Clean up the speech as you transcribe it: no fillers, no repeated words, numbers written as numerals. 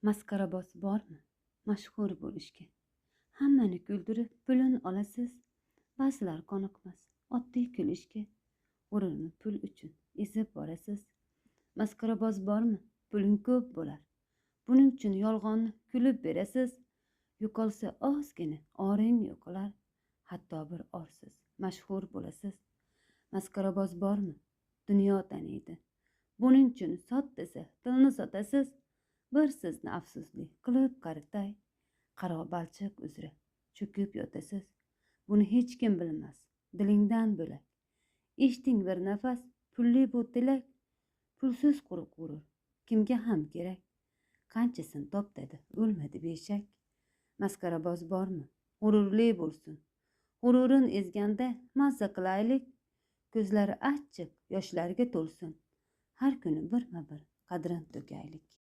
Maskaraboz bormi? Mashhur bo'lishga. Hammani kuldirib pulin olasiz. Ba'zilar qoniqmas oddiy kulishga. G'ururni pul uchun ezib borasiz. Maskaraboz bormi? Puling ko'p bo'lar. Buning uchun yolg'onni kulib berasiz. Yo'qolsa ozgina oring yo'qolar. Hatto bir orsiz mashhur bo'lasiz. Maskaraboz bormi? Dunyo taniydi. Buning uchun sot desa tilni sotasiz. Bir sizni afsusli qilib qaritay. Qaro balchiq uzra cho'kib yotasiz. Buni hech kim bilmas dilingdan bo'lak. Eshiting bir nafas pulli bu tilak. Pulsiz quruq g'urur kimga ham kerak? Qanchasin toptadi o'lmadi beshak. Maskaraboz bormi? G'ururli bo'lsin. G'ururin ezganda mazza qilaylik. Ko'zlari achchiq yoshlarga to'lsin. Har kuni birma bir qadrin to'kaylik.